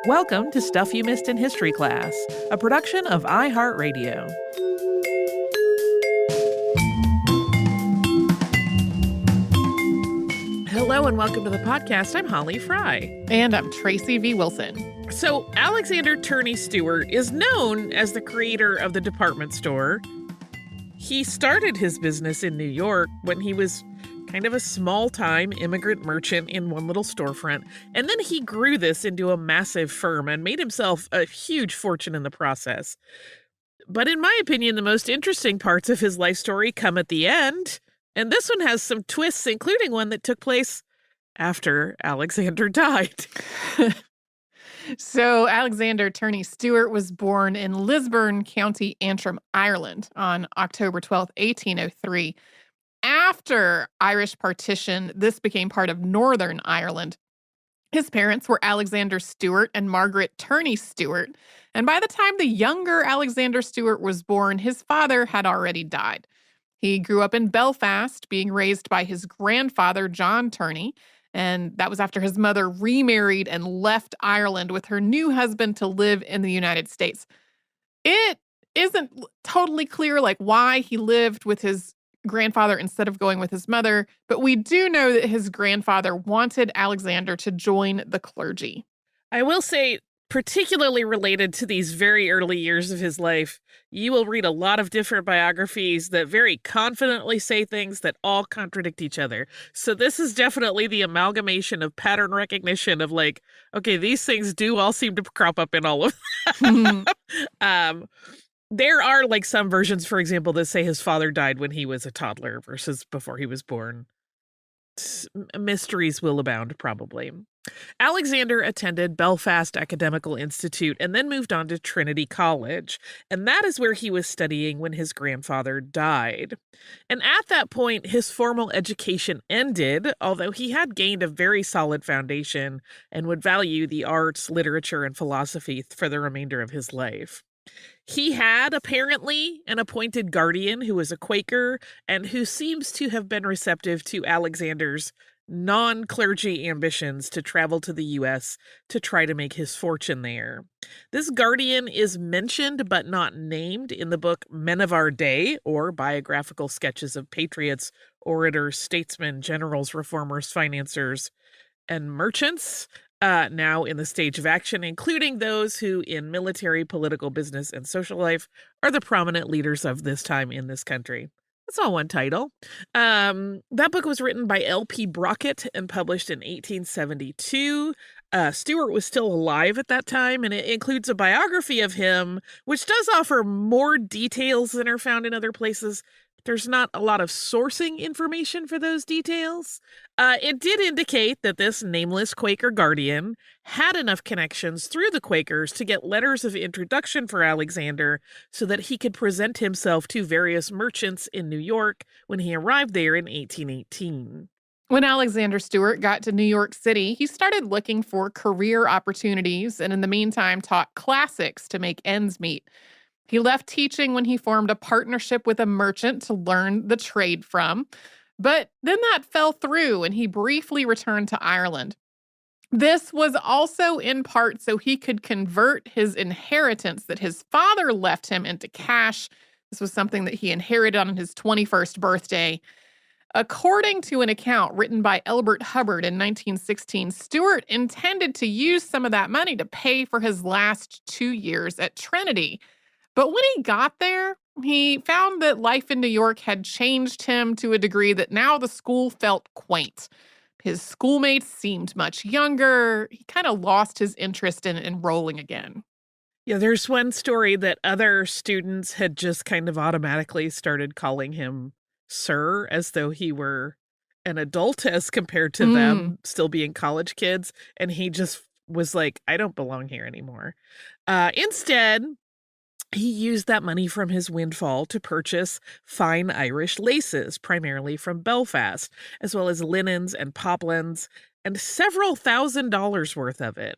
Welcome to Stuff You Missed in History Class, a production of iHeartRadio. Hello and welcome to the podcast. I'm Holly Fry. And I'm Tracy V. Wilson. So, Alexander Turney Stewart is known as the creator of the department store. He started his business in New York when he was kind of a small-time immigrant merchant in one little storefront, and then he grew this into a massive firm and made himself a huge fortune in the process. But in my opinion, the most interesting parts of his life story come at the end, and this one has some twists, including one that took place after Alexander died. So Alexander Turney Stewart was born in Lisburn, County Antrim, Ireland on October 12, 1803. After Irish partition, this became part of Northern Ireland. His parents were Alexander Stewart and Margaret Turney Stewart, and by the time the younger Alexander Stewart was born, his father had already died. He grew up in Belfast, being raised by his grandfather, John Turney, and that was after his mother remarried and left Ireland with her new husband to live in the United States. It isn't totally clear why he lived with his grandfather instead of going with his mother, but we do know that his grandfather wanted Alexander to join the clergy. I will say, particularly related to these very early years of his life, you will read a lot of different biographies that very confidently say things that all contradict each other. So this is definitely the amalgamation of pattern recognition of okay, these things do all seem to crop up in all of them. There are some versions, for example, that say his father died when he was a toddler versus before he was born. Mysteries will abound, probably. Alexander attended Belfast Academical Institute and then moved on to Trinity College, and that is where he was studying when his grandfather died. And at that point, his formal education ended, although he had gained a very solid foundation and would value the arts, literature, and philosophy for the remainder of his life. He had, apparently, an appointed guardian who was a Quaker and who seems to have been receptive to Alexander's non-clergy ambitions to travel to the U.S. to try to make his fortune there. This guardian is mentioned but not named in the book Men of Our Day, or Biographical Sketches of Patriots, Orators, Statesmen, Generals, Reformers, Financiers, and Merchants, now in the stage of action, including those who in military, political, business, and social life are the prominent leaders of this time in this country. That's all one title. That book was written by L.P. Brockett and published in 1872. Stewart was still alive at that time, and it includes a biography of him, which does offer more details than are found in other places. There's not a lot of sourcing information for those details. It did indicate that this nameless Quaker guardian had enough connections through the Quakers to get letters of introduction for Alexander so that he could present himself to various merchants in New York when he arrived there in 1818. When Alexander Stewart got to New York City, he started looking for career opportunities and in the meantime taught classics to make ends meet. He left teaching when he formed a partnership with a merchant to learn the trade from, but then that fell through and he briefly returned to Ireland. This was also in part so he could convert his inheritance that his father left him into cash. This was something that he inherited on his 21st birthday. According to an account written by Elbert Hubbard in 1916, Stewart intended to use some of that money to pay for his last 2 years at Trinity. But when he got there, he found that life in New York had changed him to a degree that now the school felt quaint. His schoolmates seemed much younger. He kind of lost his interest in enrolling again. Yeah, there's one story that other students had just kind of automatically started calling him Sir, as though he were an adult as compared to them still being college kids. And he just was like, I don't belong here anymore. Instead, he used that money from his windfall to purchase fine Irish laces, primarily from Belfast, as well as linens and poplins, and several $1,000s worth of it.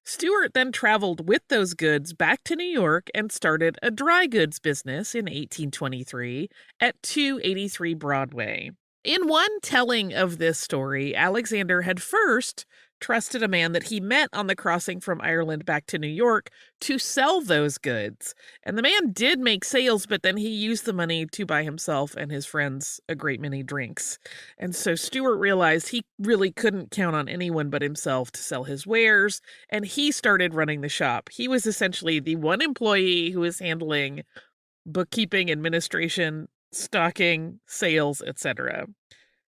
Stewart then traveled with those goods back to New York and started a dry goods business in 1823 at 283 Broadway. In one telling of this story, Alexander had first trusted a man that he met on the crossing from Ireland back to New York to sell those goods. And the man did make sales, but then he used the money to buy himself and his friends a great many drinks. And so Stewart realized he really couldn't count on anyone but himself to sell his wares, and he started running the shop. He was essentially the one employee who was handling bookkeeping, administration, stocking, sales, etc.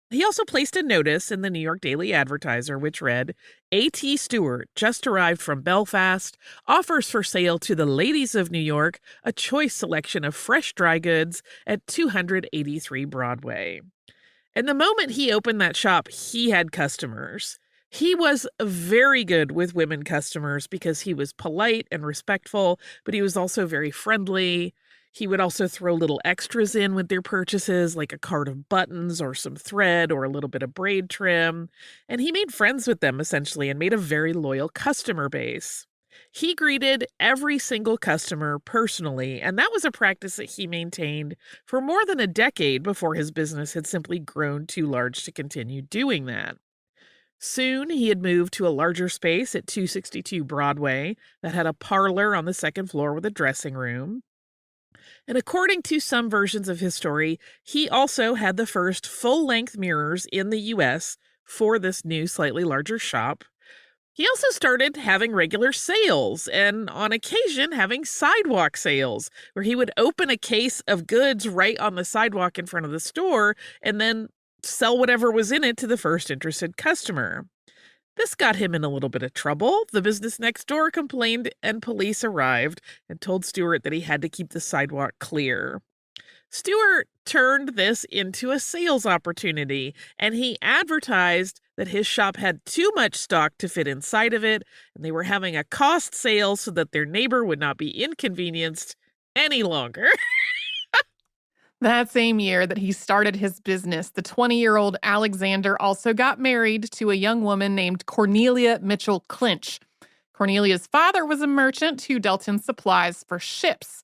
He also placed a notice in the New York Daily Advertiser, which read, A.T. Stewart, just arrived from Belfast, offers for sale to the ladies of New York a choice selection of fresh dry goods at 283 Broadway. And the moment he opened that shop, he had customers. He was very good with women customers because he was polite and respectful, but he was also very friendly. He would also throw little extras in with their purchases, like a card of buttons or some thread or a little bit of braid trim. And he made friends with them, essentially, and made a very loyal customer base. He greeted every single customer personally, and that was a practice that he maintained for more than a decade before his business had simply grown too large to continue doing that. Soon, he had moved to a larger space at 262 Broadway that had a parlor on the second floor with a dressing room. And according to some versions of his story, he also had the first full-length mirrors in the U.S. for this new, slightly larger shop. He also started having regular sales and, on occasion, having sidewalk sales, where he would open a case of goods right on the sidewalk in front of the store and then sell whatever was in it to the first interested customer. This got him in a little bit of trouble. The business next door complained, and police arrived and told Stewart that he had to keep the sidewalk clear. Stewart turned this into a sales opportunity, and he advertised that his shop had too much stock to fit inside of it, and they were having a cost sale so that their neighbor would not be inconvenienced any longer. That same year that he started his business, the 20-year-old Alexander also got married to a young woman named Cornelia Mitchell Clinch. Cornelia's father was a merchant who dealt in supplies for ships.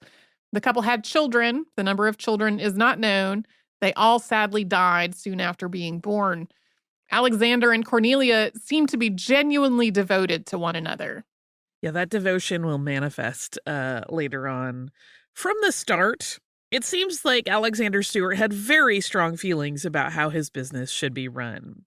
The couple had children. The number of children is not known. They all sadly died soon after being born. Alexander and Cornelia seemed to be genuinely devoted to one another. Yeah, that devotion will manifest later on. From the start, it seems like Alexander Stewart had very strong feelings about how his business should be run.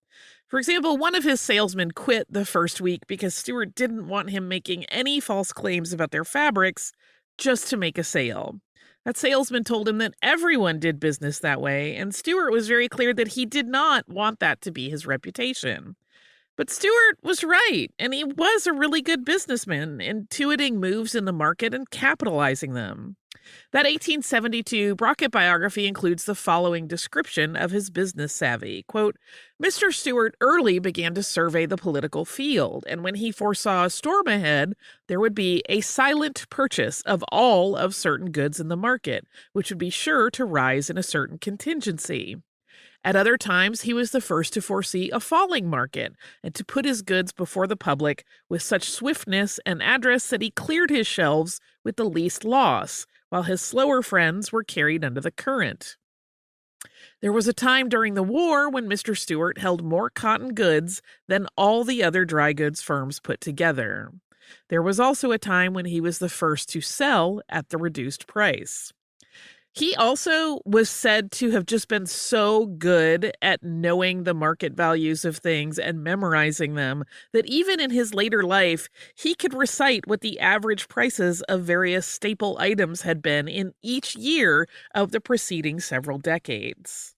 For example, one of his salesmen quit the first week because Stewart didn't want him making any false claims about their fabrics just to make a sale. That salesman told him that everyone did business that way, and Stewart was very clear that he did not want that to be his reputation. But Stewart was right, and he was a really good businessman, intuiting moves in the market and capitalizing them. That 1872 Brockett biography includes the following description of his business savvy. Quote, Mr. Stewart early began to survey the political field, and when he foresaw a storm ahead, there would be a silent purchase of all of certain goods in the market, which would be sure to rise in a certain contingency. At other times, he was the first to foresee a falling market and to put his goods before the public with such swiftness and address that he cleared his shelves with the least loss, while his slower friends were carried under the current. There was a time during the war when Mr. Stewart held more cotton goods than all the other dry goods firms put together. There was also a time when he was the first to sell at the reduced price. He also was said to have just been so good at knowing the market values of things and memorizing them that even in his later life, he could recite what the average prices of various staple items had been in each year of the preceding several decades.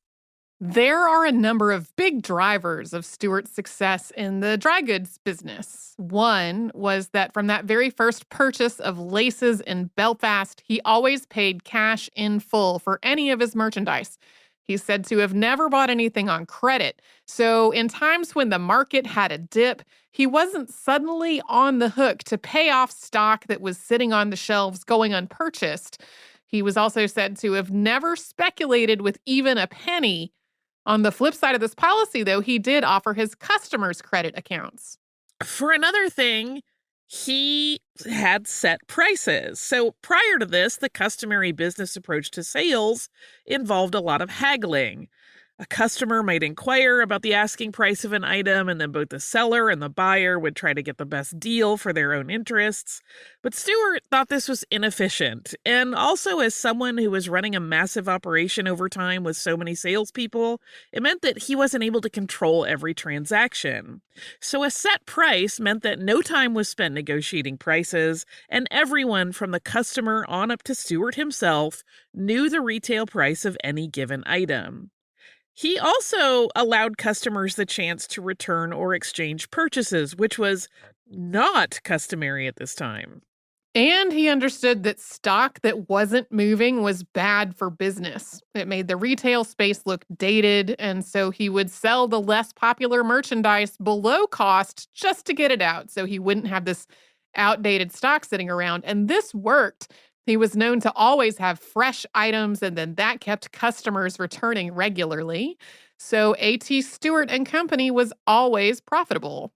There are a number of big drivers of Stewart's success in the dry goods business. One was that from that very first purchase of laces in Belfast, he always paid cash in full for any of his merchandise. He's said to have never bought anything on credit. So in times when the market had a dip, he wasn't suddenly on the hook to pay off stock that was sitting on the shelves going unpurchased. He was also said to have never speculated with even a penny. On the flip side of this policy, though, he did offer his customers credit accounts. For another thing, he had set prices. So prior to this, the customary business approach to sales involved a lot of haggling. A customer might inquire about the asking price of an item, and then both the seller and the buyer would try to get the best deal for their own interests. But Stewart thought this was inefficient. And also, as someone who was running a massive operation over time with so many salespeople, it meant that he wasn't able to control every transaction. So a set price meant that no time was spent negotiating prices, and everyone from the customer on up to Stewart himself knew the retail price of any given item. He also allowed customers the chance to return or exchange purchases, which was not customary at this time. And he understood that stock that wasn't moving was bad for business. It made the retail space look dated, and so he would sell the less popular merchandise below cost just to get it out so he wouldn't have this outdated stock sitting around. And this worked. He was known to always have fresh items, and then that kept customers returning regularly. So A.T. Stewart and Company was always profitable.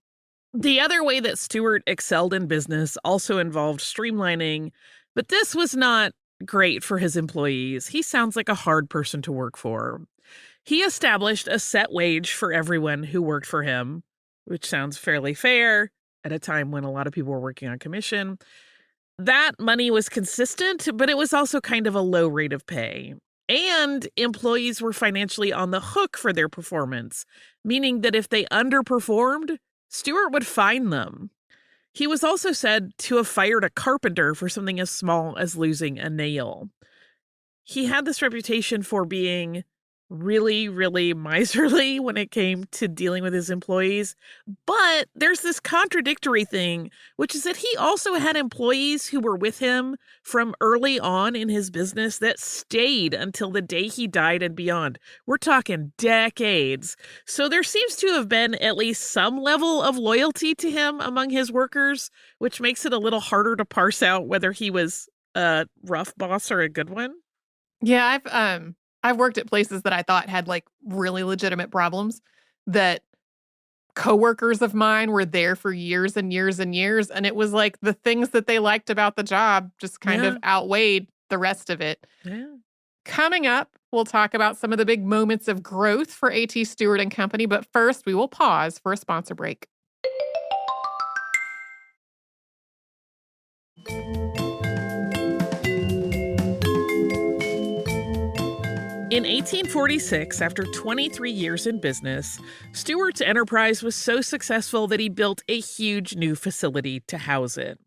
The other way that Stewart excelled in business also involved streamlining, but this was not great for his employees. He sounds like a hard person to work for. He established a set wage for everyone who worked for him, which sounds fairly fair at a time when a lot of people were working on commission. That money was consistent, but it was also kind of a low rate of pay. And employees were financially on the hook for their performance, meaning that if they underperformed, Stewart would fine them. He was also said to have fired a carpenter for something as small as losing a nail. He had this reputation for being really, really miserly when it came to dealing with his employees. But there's this contradictory thing, which is that he also had employees who were with him from early on in his business that stayed until the day he died and beyond. We're talking decades. So there seems to have been at least some level of loyalty to him among his workers, which makes it a little harder to parse out whether he was a rough boss or a good one. Yeah, I've worked at places that I thought had like really legitimate problems that coworkers of mine were there for years and years and years, and it was like the things that they liked about the job just kind Yeah. of outweighed the rest of it. Yeah. Coming up, we'll talk about some of the big moments of growth for A.T. Stewart and Company, but first we will pause for a sponsor break. In 1846, after 23 years in business, Stewart's enterprise was so successful that he built a huge new facility to house it.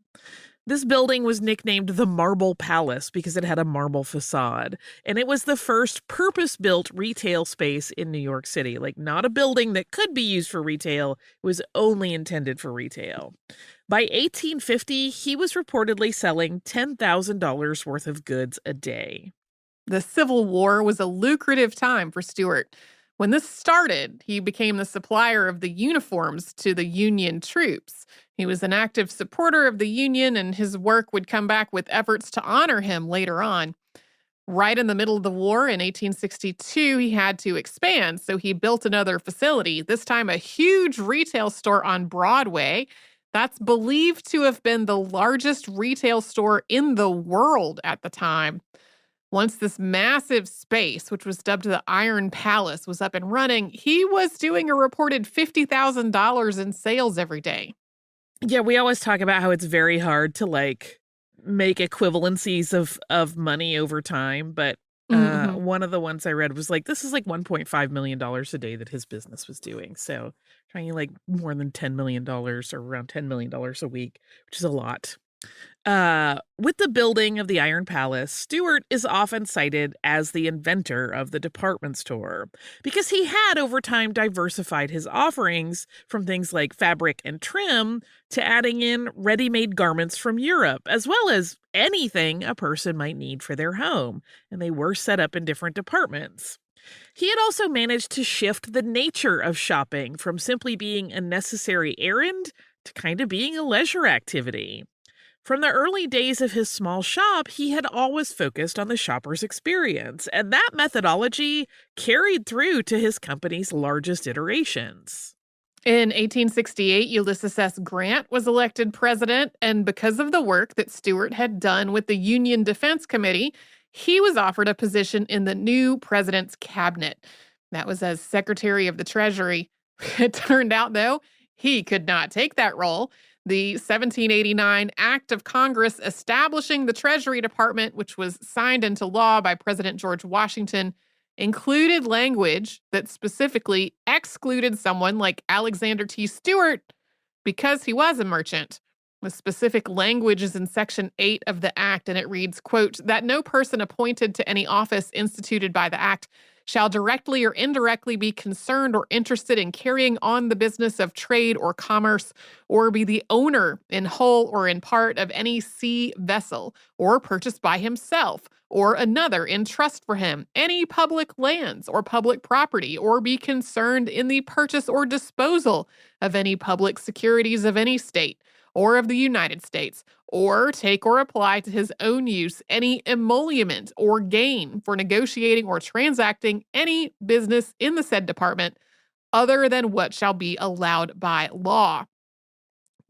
This building was nicknamed the Marble Palace because it had a marble facade, and it was the first purpose-built retail space in New York City. Like, not a building that could be used for retail, it was only intended for retail. By 1850, he was reportedly selling $10,000 worth of goods a day. The Civil War was a lucrative time for Stewart. When this started, he became the supplier of the uniforms to the Union troops. He was an active supporter of the Union, and his work would come back with efforts to honor him later on. Right in the middle of the war in 1862, he had to expand, so he built another facility, this time a huge retail store on Broadway. That's believed to have been the largest retail store in the world at the time. Once this massive space, which was dubbed the Iron Palace, was up and running, he was doing a reported $50,000 in sales every day. Yeah, we always talk about how it's very hard to like make equivalencies of money over time, but Mhm. one of the ones I read was like this is like $1.5 million a day that his business was doing. So trying like more than $10 million or around $10 million a week, which is a lot. With the building of the Iron Palace, Stewart is often cited as the inventor of the department store because he had over time diversified his offerings from things like fabric and trim to adding in ready-made garments from Europe, as well as anything a person might need for their home, and they were set up in different departments. He had also managed to shift the nature of shopping from simply being a necessary errand to kind of being a leisure activity. From the early days of his small shop, he had always focused on the shopper's experience, and that methodology carried through to his company's largest iterations. In 1868, Ulysses S. Grant was elected president, and because of the work that Stewart had done with the Union Defense Committee, he was offered a position in the new president's cabinet. That was as Secretary of the Treasury. It turned out, though, he could not take that role. The 1789 Act of Congress establishing the Treasury Department, which was signed into law by President George Washington, included language that specifically excluded someone like Alexander T. Stewart because he was a merchant. The specific language is in Section 8 of the Act, and it reads, quote, that no person appointed to any office instituted by the Act shall directly or indirectly be concerned or interested in carrying on the business of trade or commerce, or be the owner in whole or in part of any sea vessel, or purchased by himself or another in trust for him, any public lands or public property, or be concerned in the purchase or disposal of any public securities of any state or of the United States, or take or apply to his own use any emolument or gain for negotiating or transacting any business in the said department other than what shall be allowed by law.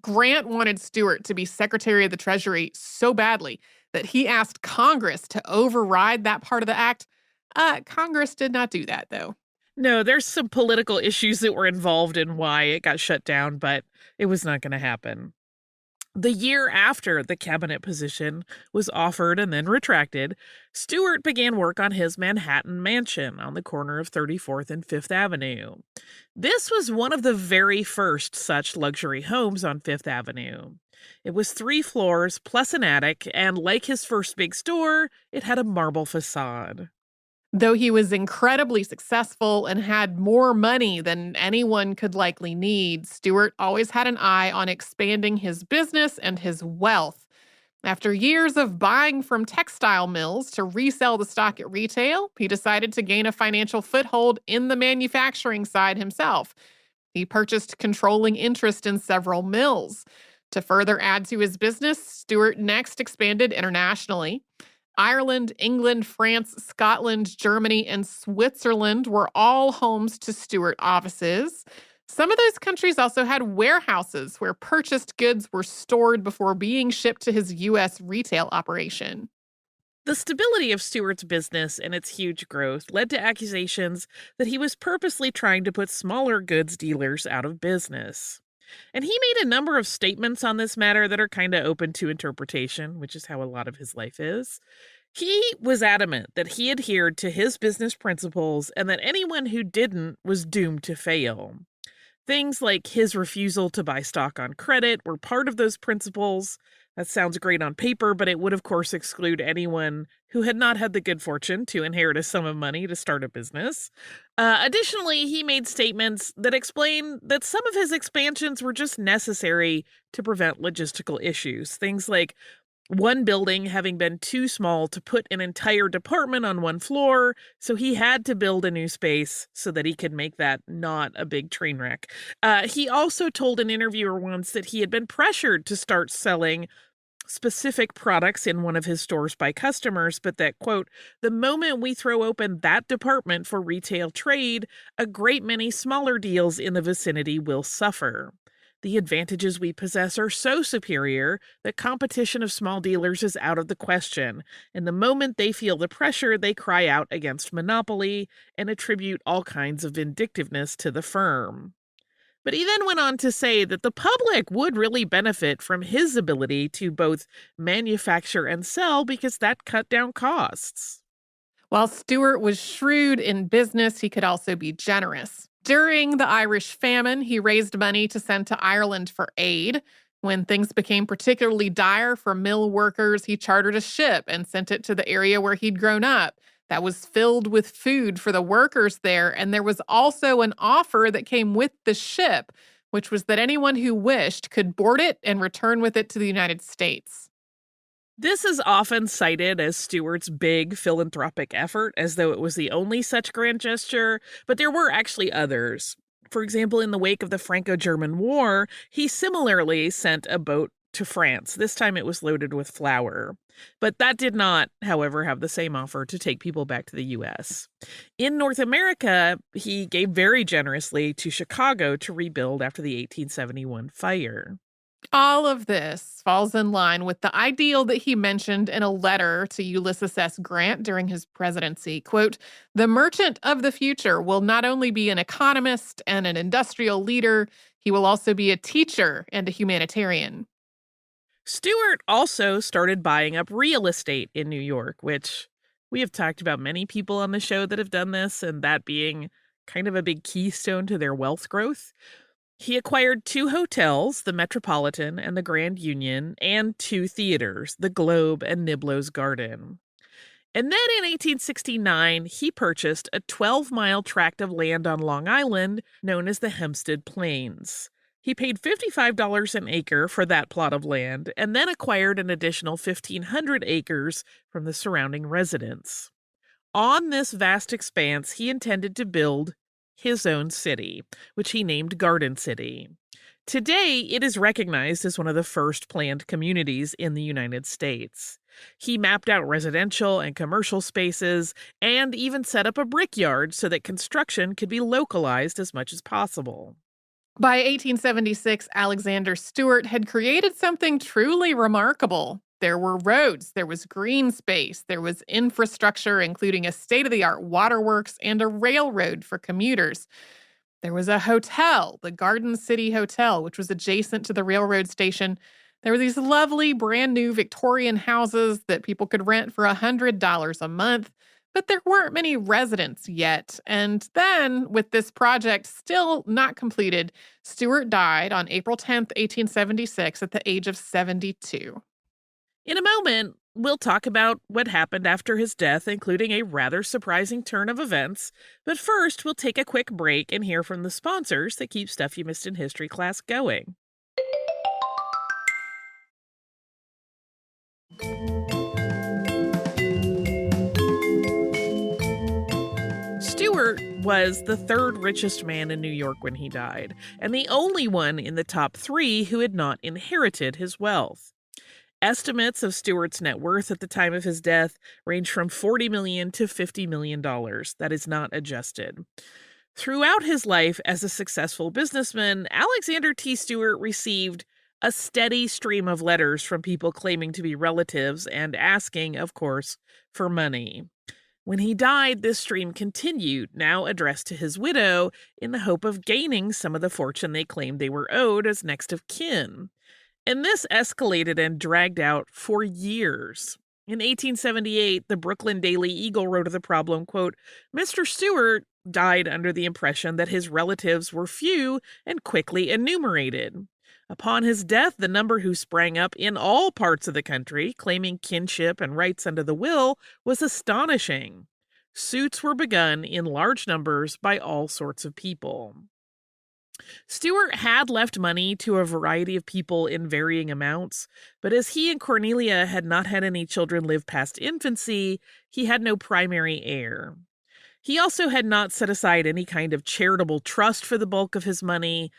Grant wanted Stewart to be Secretary of the Treasury so badly that he asked Congress to override that part of the act. Congress did not do that, though. No, there's some political issues that were involved in why it got shut down, but it was not going to happen. The year after the cabinet position was offered and then retracted, Stewart began work on his Manhattan mansion on the corner of 34th and 5th Avenue. This was one of the very first such luxury homes on 5th Avenue. It was 3 floors plus an attic, and like his first big store, it had a marble facade. Though he was incredibly successful and had more money than anyone could likely need, Stewart always had an eye on expanding his business and his wealth. After years of buying from textile mills to resell the stock at retail, he decided to gain a financial foothold in the manufacturing side himself. He purchased controlling interest in several mills. To further add to his business, Stewart next expanded internationally. Ireland, England, France, Scotland, Germany, and Switzerland were all homes to Stewart offices. Some of those countries also had warehouses where purchased goods were stored before being shipped to his U.S. retail operation. The stability of Stewart's business and its huge growth led to accusations that he was purposely trying to put smaller goods dealers out of business. And he made a number of statements on this matter that are kind of open to interpretation, which is how a lot of his life is. He was adamant that he adhered to his business principles and that anyone who didn't was doomed to fail. Things like his refusal to buy stock on credit were part of those principles. That sounds great on paper, but it would, of course, exclude anyone who had not had the good fortune to inherit a sum of money to start a business. Additionally, he made statements that explain that some of his expansions were just necessary to prevent logistical issues. Things like one building having been too small to put an entire department on one floor, so he had to build a new space so that he could make that not a big train wreck. He also told an interviewer once that he had been pressured to start selling specific products in one of his stores by customers, but that, quote, the moment we throw open that department for retail trade, a great many smaller deals in the vicinity will suffer. The advantages we possess are so superior that competition of small dealers is out of the question, and the moment they feel the pressure, they cry out against monopoly and attribute all kinds of vindictiveness to the firm. But he then went on to say that the public would really benefit from his ability to both manufacture and sell because that cut down costs. While Stewart was shrewd in business, he could also be generous. During the Irish famine, he raised money to send to Ireland for aid. When things became particularly dire for mill workers, he chartered a ship and sent it to the area where he'd grown up. That was filled with food for the workers there, and there was also an offer that came with the ship, which was that anyone who wished could board it and return with it to the United States. This is often cited as Stewart's big philanthropic effort, as though it was the only such grand gesture, but there were actually others. For example, in the wake of the Franco-German War, he similarly sent a boat to France. This time it was loaded with flour. But that did not, however, have the same offer to take people back to the U.S. In North America, he gave very generously to Chicago to rebuild after the 1871 fire. All of this falls in line with the ideal that he mentioned in a letter to Ulysses S. Grant during his presidency. Quote, "The merchant of the future will not only be an economist and an industrial leader, he will also be a teacher and a humanitarian." Stewart also started buying up real estate in New York, which we have talked about many people on the show that have done this, and that being kind of a big keystone to their wealth growth. He acquired 2 hotels, the Metropolitan and the Grand Union, and 2 theaters, the Globe and Niblo's Garden. And then in 1869, he purchased a 12-mile tract of land on Long Island known as the Hempstead Plains. He paid $55 an acre for that plot of land and then acquired an additional 1,500 acres from the surrounding residents. On this vast expanse, he intended to build his own city, which he named Garden City. Today, it is recognized as one of the first planned communities in the United States. He mapped out residential and commercial spaces and even set up a brickyard so that construction could be localized as much as possible. By 1876, Alexander Stewart had created something truly remarkable. There were roads, there was green space, there was infrastructure, including a state-of-the-art waterworks and a railroad for commuters. There was a hotel, the Garden City Hotel, which was adjacent to the railroad station. There were these lovely brand new Victorian houses that people could rent for $100 a month, but there weren't many residents yet. And then, with this project still not completed, Stewart died on April 10th, 1876, at the age of 72. In a moment, we'll talk about what happened after his death, including a rather surprising turn of events. But first, we'll take a quick break and hear from the sponsors that keep Stuff You Missed in History class going. Stewart was the 3rd richest man in New York when he died, and the only one in the top 3 who had not inherited his wealth. Estimates of Stewart's net worth at the time of his death range from $40 million to $50 million. That is not adjusted. Throughout his life as a successful businessman, Alexander T. Stewart received a steady stream of letters from people claiming to be relatives and asking, of course, for money. When he died, this stream continued, now addressed to his widow, in the hope of gaining some of the fortune they claimed they were owed as next of kin. And this escalated and dragged out for years. In 1878, the Brooklyn Daily Eagle wrote of the problem, quote, "Mr. Stewart died under the impression that his relatives were few and quickly enumerated. Upon his death, the number who sprang up in all parts of the country, claiming kinship and rights under the will, was astonishing. Suits were begun in large numbers by all sorts of people." Stewart had left money to a variety of people in varying amounts, but as he and Cornelia had not had any children live past infancy, he had no primary heir. He also had not set aside any kind of charitable trust for the bulk of his money,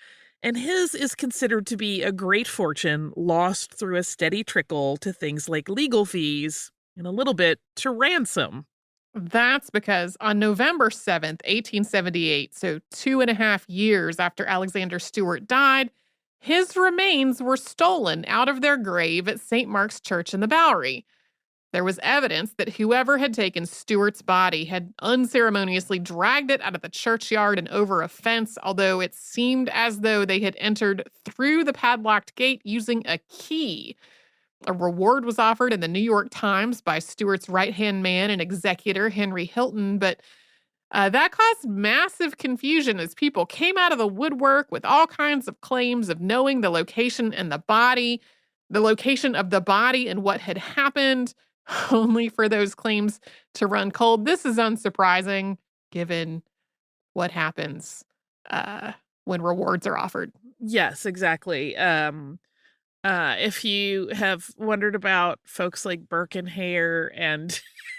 and his is considered to be a great fortune lost through a steady trickle to things like legal fees and a little bit to ransom. That's because on November 7th, 1878, so 2.5 years after Alexander Stewart died, his remains were stolen out of their grave at St. Mark's Church in the Bowery. There was evidence that whoever had taken Stewart's body had unceremoniously dragged it out of the churchyard and over a fence, although it seemed as though they had entered through the padlocked gate using a key. A reward was offered in the New York Times by Stewart's right-hand man and executor, Henry Hilton, but that caused massive confusion as people came out of the woodwork with all kinds of claims of knowing the location and the location of the body and what had happened, only for those claims to run cold. This is unsurprising, given what happens when rewards are offered. Yes, exactly. If you have wondered about folks like Burke and Hare and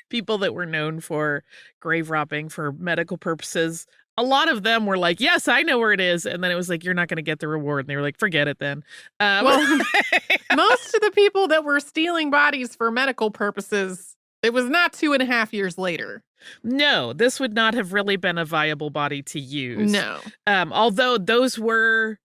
people that were known for grave robbing for medical purposes, a lot of them were like, yes, I know where it is. And then it was like, you're not going to get the reward. And they were like, forget it then. Well, most of the people that were stealing bodies for medical purposes, it was not 2.5 years later. No, this would not have really been a viable body to use. No. Although those were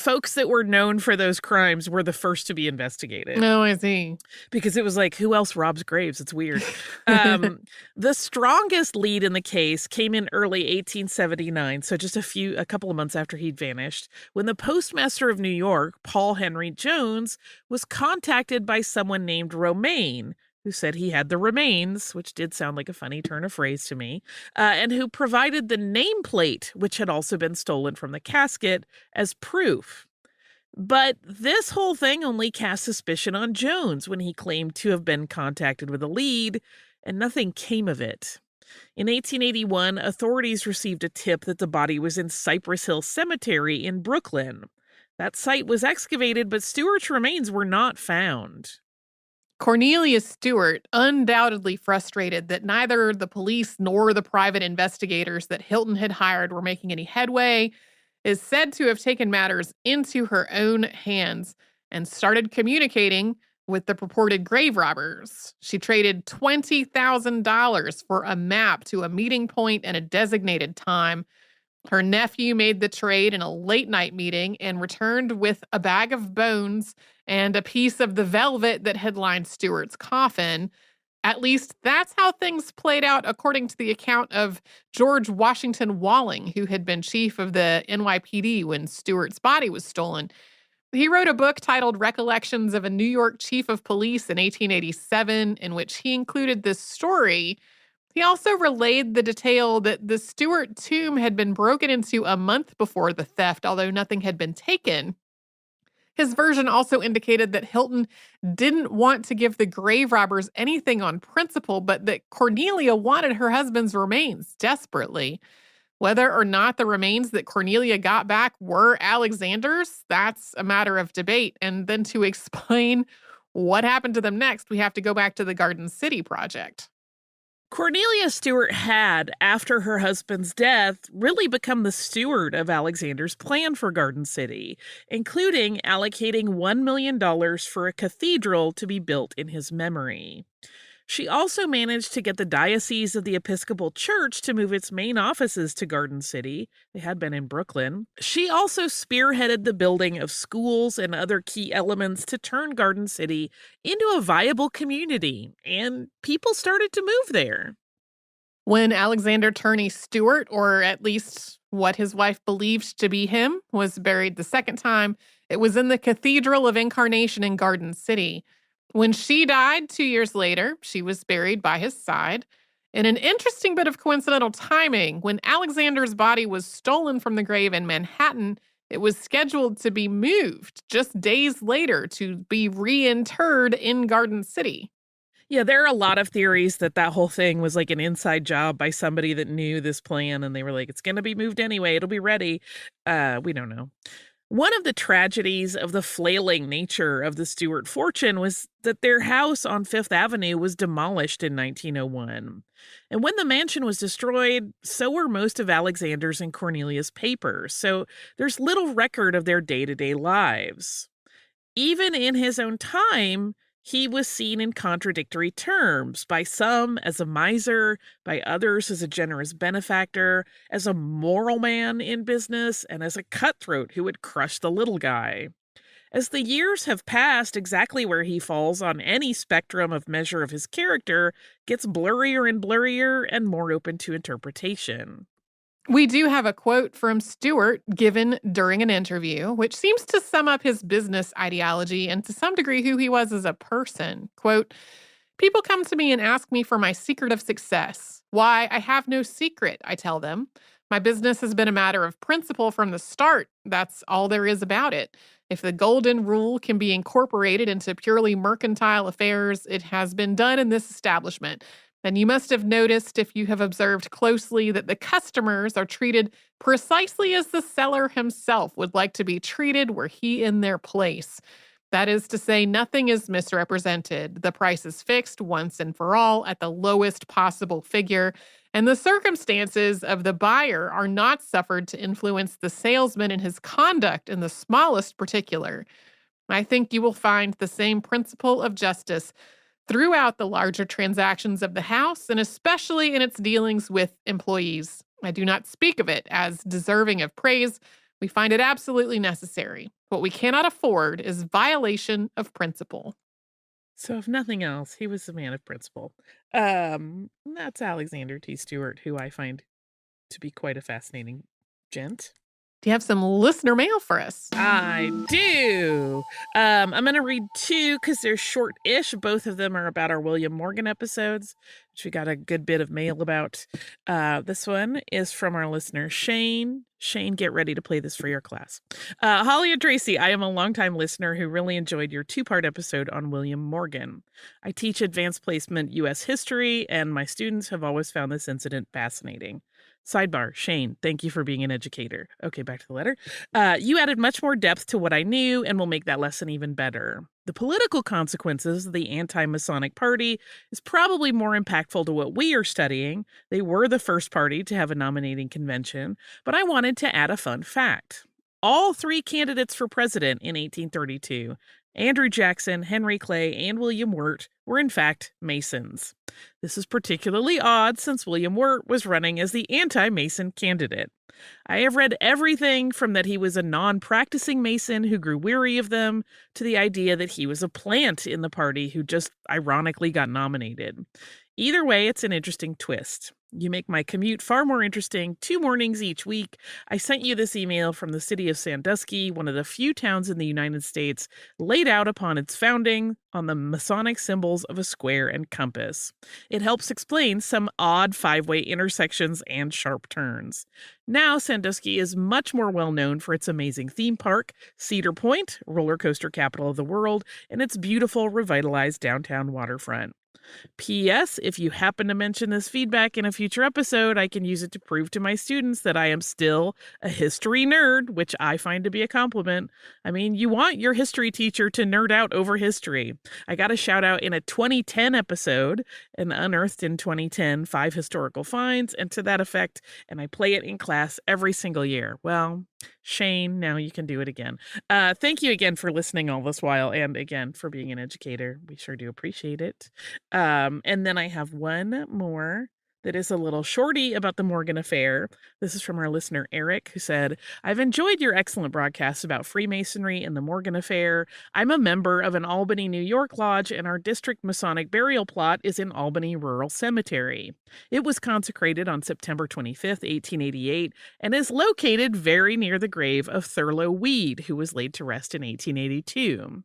folks that were known for those crimes were the first to be investigated. Oh, I see. Because it was like, who else robs graves? It's weird. The strongest lead in the case came in early 1879, so just a couple of months after he'd vanished, when the postmaster of New York, Paul Henry Jones, was contacted by someone named Romaine, who said he had the remains, which did sound like a funny turn of phrase to me, and who provided the nameplate, which had also been stolen from the casket, as proof. But this whole thing only cast suspicion on Jones when he claimed to have been contacted with a lead, and nothing came of it. In 1881, authorities received a tip that the body was in Cypress Hill Cemetery in Brooklyn. That site was excavated, but Stewart's remains were not found. Cornelius Stewart, undoubtedly frustrated that neither the police nor the private investigators that Hilton had hired were making any headway, is said to have taken matters into her own hands and started communicating with the purported grave robbers. She traded $20,000 for a map to a meeting point and a designated time. Her nephew made the trade in a late-night meeting and returned with a bag of bones and a piece of the velvet that had lined Stewart's coffin. At least that's how things played out, according to the account of George Washington Walling, who had been chief of the NYPD when Stewart's body was stolen. He wrote a book titled Recollections of a New York Chief of Police in 1887, in which he included this story. He also relayed the detail that the Stewart tomb had been broken into a month before the theft, although nothing had been taken. His version also indicated that Hilton didn't want to give the grave robbers anything on principle, but that Cornelia wanted her husband's remains desperately. Whether or not the remains that Cornelia got back were Alexander's, that's a matter of debate. And then to explain what happened to them next, we have to go back to the Garden City project. Cornelia Stewart had, after her husband's death, really become the steward of Alexander's plan for Garden City, including allocating $1 million for a cathedral to be built in his memory. She also managed to get the Diocese of the Episcopal Church to move its main offices to Garden City. They had been in Brooklyn. She also spearheaded the building of schools and other key elements to turn Garden City into a viable community, and people started to move there. When Alexander Turney Stewart, or at least what his wife believed to be him, was buried the second time, it was in the Cathedral of Incarnation in Garden City. When she died 2 years later, she was buried by his side. In an interesting bit of coincidental timing, when Alexander's body was stolen from the grave in Manhattan, it was scheduled to be moved just days later to be reinterred in Garden City. Yeah, there are a lot of theories that whole thing was like an inside job by somebody that knew this plan, and they were like, it's going to be moved anyway, it'll be ready. We don't know. One of the tragedies of the flailing nature of the Stewart fortune was that their house on Fifth Avenue was demolished in 1901. And when the mansion was destroyed, so were most of Alexander's and Cornelia's papers. So there's little record of their day-to-day lives. Even in his own time, he was seen in contradictory terms, by some as a miser, by others as a generous benefactor, as a moral man in business, and as a cutthroat who would crush the little guy. As the years have passed, exactly where he falls on any spectrum of measure of his character gets blurrier and blurrier and more open to interpretation. We do have a quote from Stewart given during an interview, which seems to sum up his business ideology and to some degree who he was as a person. Quote, "People come to me and ask me for my secret of success. Why, I have no secret, I tell them. My business has been a matter of principle from the start. That's all there is about it. If the golden rule can be incorporated into purely mercantile affairs, it has been done in this establishment. And you must have noticed, if you have observed closely, that the customers are treated precisely as the seller himself would like to be treated were he in their place. That is to say, nothing is misrepresented. The price is fixed once and for all at the lowest possible figure, and the circumstances of the buyer are not suffered to influence the salesman in his conduct in the smallest particular. I think you will find the same principle of justice throughout the larger transactions of the house, and especially in its dealings with employees. I do not speak of it as deserving of praise, We find it absolutely necessary. What we cannot afford is violation of principle. So if nothing else, he was a man of principle. That's Alexander T. Stewart, who I find to be quite a fascinating gent. Do you have some listener mail for us? I do. I'm going to read two because they're short-ish. Both of them are about our William Morgan episodes, which we got a good bit of mail about. This one is from our listener, Shane. Shane, get ready to play this for your class. Holly and Tracy, I am a longtime listener who really enjoyed your two-part episode on William Morgan. I teach advanced placement U.S. history, and my students have always found this incident fascinating. Sidebar, Shane, thank you for being an educator. Okay, back to the letter. You added much more depth to what I knew and will make that lesson even better. The political consequences of the anti-Masonic Party is probably more impactful to what we are studying. They were the first party to have a nominating convention, but I wanted to add a fun fact. All three candidates for president in 1832, Andrew Jackson, Henry Clay, and William Wirt, were in fact Masons. This is particularly odd since William Wirt was running as the anti-Mason candidate. I have read everything from that he was a non-practicing Mason who grew weary of them to the idea that he was a plant in the party who just ironically got nominated. Either way, it's an interesting twist. You make my commute far more interesting 2 mornings each week. I sent you this email from the city of Sandusky, one of the few towns in the United States laid out upon its founding on the Masonic symbols of a square and compass. It helps explain some odd 5-way intersections and sharp turns. Now, Sandusky is much more well known for its amazing theme park, Cedar Point, roller coaster capital of the world, and its beautiful revitalized downtown waterfront. P.S. If you happen to mention this feedback in a future episode, I can use it to prove to my students that I am still a history nerd, which I find to be a compliment. I mean, you want your history teacher to nerd out over history. I got a shout out in a 2010 episode, and unearthed in 2010 5 historical finds, and to that effect, and I play it in class every single year. Well, Shane, now you can do it again. Thank you again for listening all this while, and again for being an educator. We sure do appreciate it. And then I have one more that is a little shorty about the Morgan affair. This is from our listener, Eric, who said, I've enjoyed your excellent broadcasts about Freemasonry and the Morgan affair. I'm a member of an Albany, New York lodge, and our district Masonic burial plot is in Albany Rural Cemetery. It was consecrated on September 25th, 1888, and is located very near the grave of Thurlow Weed, who was laid to rest in 1882.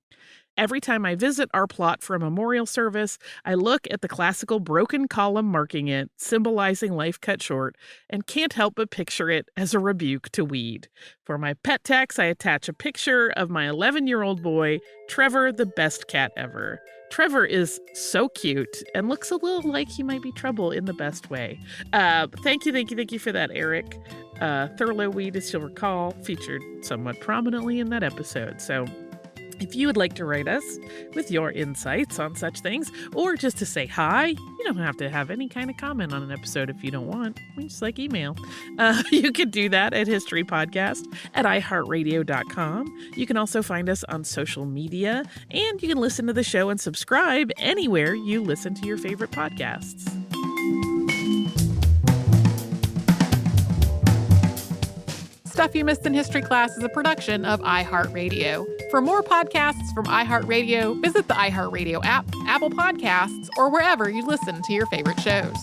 Every time I visit our plot for a memorial service, I look at the classical broken column marking it, symbolizing life cut short, and can't help but picture it as a rebuke to weed. For my pet tax, I attach a picture of my 11-year-old boy, Trevor, the best cat ever. Trevor is so cute and looks a little like he might be trouble in the best way. Thank you for that, Eric. Thurlow Weed, as you'll recall, featured somewhat prominently in that episode. So if you would like to write us with your insights on such things, or just to say hi, you don't have to have any kind of comment on an episode if you don't want. We just like email. You can do that at historypodcast@iHeartRadio.com. You can also find us on social media, and you can listen to the show and subscribe anywhere you listen to your favorite podcasts. Stuff You Missed in History Class is a production of iHeartRadio. For more podcasts from iHeartRadio, visit the iHeartRadio app, Apple Podcasts, or wherever you listen to your favorite shows.